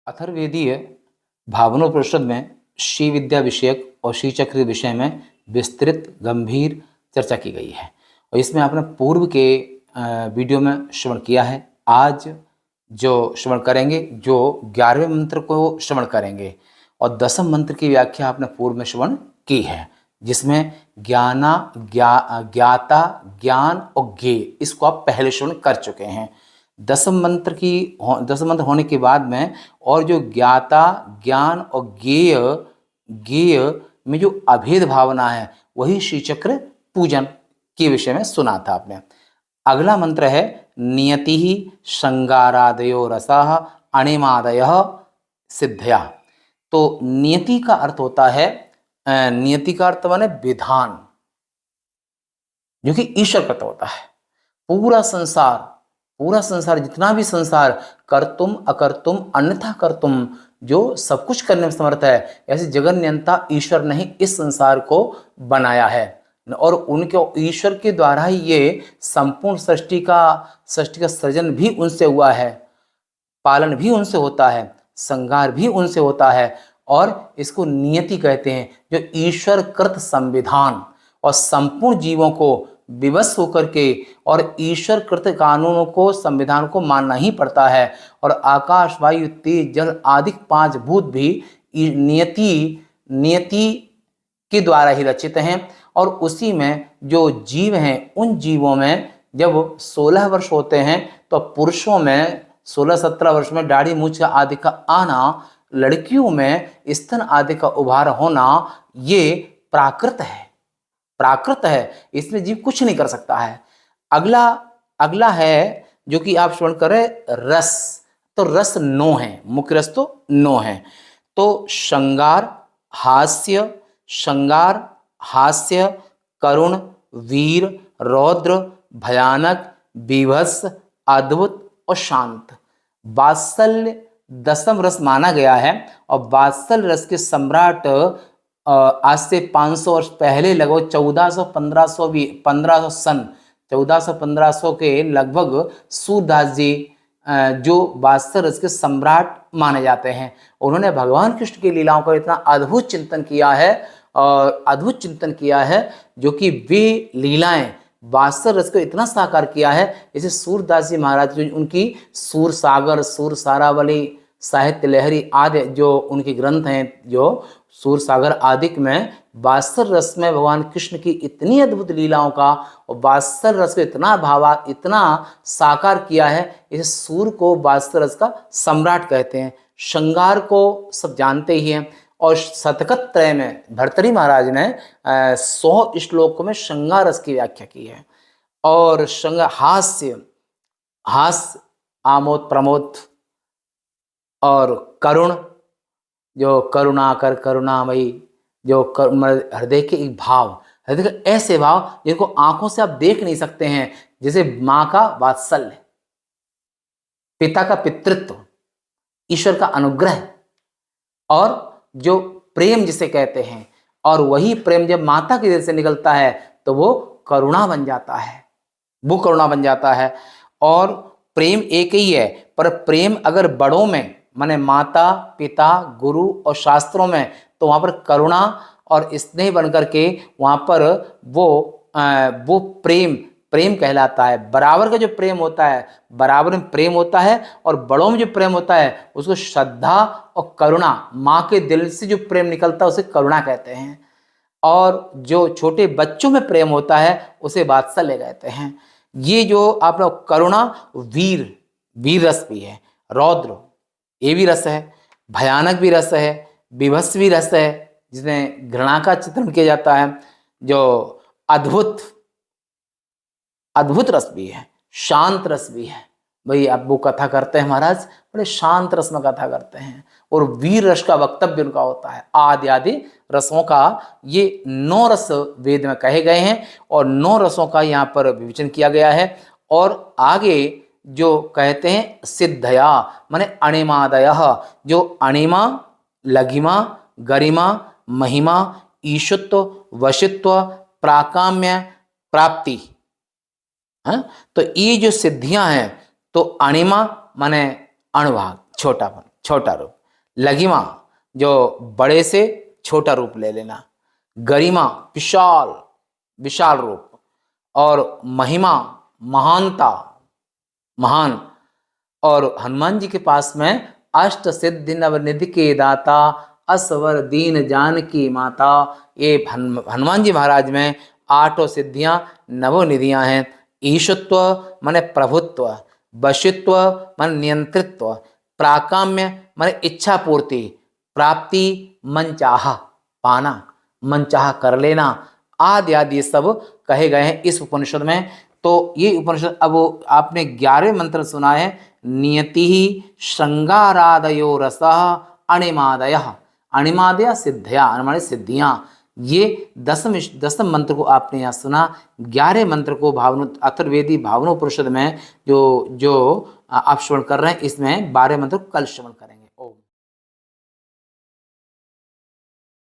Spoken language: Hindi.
अथर्ववेदीय भावनोपनिषद में श्री विद्या विषयक और श्री चक्र विषय में विस्तृत गंभीर चर्चा की गई है और इसमें आपने पूर्व के वीडियो में श्रवण किया है। आज जो श्रवण करेंगे, जो 11वें मंत्र को श्रवण करेंगे और 10वें मंत्र की व्याख्या आपने पूर्व में श्रवण की है, जिसमें ज्ञाता, ज्ञान और ज्ञेय, इसको आप पहले श्रवण कर चुके हैं। 10वें मंत्र होने के बाद में और जो ज्ञाता, ज्ञान और ज्ञेय में जो अभेद भावना है, वही श्री चक्र पूजन के विषय में सुना था आपने। अगला मंत्र है नियति ही श्रृंगारादयो रसः अणिमादयः सिद्धया। तो नियति का अर्थ होता है, नियति का अर्थ माने विधान, जो कि ईश्वर का होता है। पूरा संसार जितना भी संसार कर्तुम अकर्तुम अन्यथा कर्तुम, जो सब कुछ करने में समर्थ है, ऐसे जगन नियंता ईश्वर ने ही इस संसार को बनाया है और उनके ईश्वर के द्वारा ही ये संपूर्ण सृष्टि का सृजन भी उनसे हुआ है, पालन भी उनसे होता है, संहार भी उनसे होता है। और इसको नियति कहते हैं, जो ईश्वर कृत संविधान और संपूर्ण जीवों को विवश होकर के और ईश्वर कृत कानूनों को, संविधान को मानना ही पड़ता है। और आकाश, वायु, तेज, जल आदि 5 भूत भी नियति के द्वारा ही रचित हैं। और उसी में जो जीव हैं, उन जीवों में जब 16 वर्ष होते हैं तो पुरुषों में 16-17 वर्ष में दाढ़ी मूंछ आदि का आना, लड़कियों में स्तन आदि का उभार होना, ये प्राकृत है, इसमें जीव कुछ नहीं कर सकता है। अगला है जो कि आप श्रवण करें रस। तो रस 9 है, मुख्य रस तो 9 है। तो श्रृंगार, हास्य, करुण, वीर, रौद्र, भयानक, बीभत्स, अद्भुत और शांत। वात्सल्य 10वां रस माना गया है और वात्सल्य रस के सम्राट आज से 500 वर्ष पहले, लगभग 1400-1500 के लगभग सूरदास जी जो वात्सल्य रस के सम्राट माने जाते हैं, उन्होंने भगवान कृष्ण की लीलाओं का इतना अद्भुत चिंतन किया है, जो कि वे लीलाएं वात्सल्य रस को इतना साकार किया है। जैसे सूरदास जी महाराज, जो उनकी सूर सागर, सूर सारावली, साहित्य लहरी आदि जो उनके ग्रंथ हैं, जो सूर सागर आदि में वात्सल्य रस में भगवान कृष्ण की इतनी अद्भुत लीलाओं का और वात्सल्य रस को इतना साकार किया है, इस सूर को वात्सल्य रस का सम्राट कहते हैं। श्रृंगार को सब जानते ही हैं और शतकत त्रय में भर्तृहरि महाराज ने 100 श्लोकों में श्रृंगार रस की व्याख्या की है। और हास्य, आमोद प्रमोद, और करुण, जो करुणामयी, जो हृदय के एक भाव, हृदय के ऐसे भाव जिनको आंखों से आप देख नहीं सकते हैं, जैसे माँ का वात्सल्य, पिता का पितृत्व, ईश्वर का अनुग्रह, और जो प्रेम जिसे कहते हैं। और वही प्रेम जब माता के दिल से निकलता है तो वो करुणा बन जाता है। और प्रेम एक ही है, पर प्रेम अगर बड़ों में माने माता, पिता, गुरु और शास्त्रों में, तो वहाँ पर करुणा और स्नेह बन करके वहाँ पर वो प्रेम कहलाता है। बराबर का जो प्रेम होता है, बराबर में प्रेम होता है, और बड़ों में जो प्रेम होता है उसको श्रद्धा और करुणा, माँ के दिल से जो प्रेम निकलता है उसे करुणा कहते हैं। और जो छोटे बच्चों में प्रेम होता है उसे वात्सल्य कहते हैं। ये जो आप लोग करुणा, वीर रस भी है, रौद्र ये भी रस है, भयानक भी रस है, विभत्स भी रस है, जिसमें घृणा का चित्रण किया जाता है, जो अद्भुत रस भी है, शांत रस भी है। भाई अब वो कथा करते हैं महाराज, बड़े शांत रस में कथा करते हैं, और वीर रस का वक्तव्य उनका होता है। आदि रसों का ये 9 रस वेद में कहे गए हैं और 9 रसों का यहाँ पर विवेचन किया गया है। और आगे जो कहते हैं सिद्धया माने अणिमादय, जो अणिमा, लघिमा, गरिमा, महिमा, ईशुत्व, वशित्व, प्राकाम्य, प्राप्ति, तो ये जो सिद्धियां हैं, तो अणिमा माने अणुभाग, छोटा रूप, लघिमा जो बड़े से छोटा रूप ले लेना, गरिमा विशाल विशाल रूप, और महिमा महानता महान। और हनुमान जी के पास में अष्ट सिद्धि नवनिधि के दाता, असवर दीन जानकी माता। ये हनुमान जी महाराज में आठों सिद्धियां नवनिधियां हैं। ईशत्व माने प्रभुत्व, वशित्व माने नियंत्रित्व, प्राकाम्य माने इच्छा पूर्ति, प्राप्ति मनचाहा पाना, मनचाहा कर लेना, आदि आदि ये सब कहे गए हैं इस उपनिषद में। तो ये उपनिषद अब आपने 11वें मंत्र सुना है, नियति श्रृंगारादयो रसः अणिमादय, अणिमादय सिद्धिया, अणिमादय सिद्धियां। ये दसम मंत्र को आपने यहाँ सुना। 11वें मंत्र को अथर्ववेदी भावनोपनिषद में जो जो आप श्रवण कर रहे हैं, इसमें 12वें मंत्र को कल श्रवण करेंगे।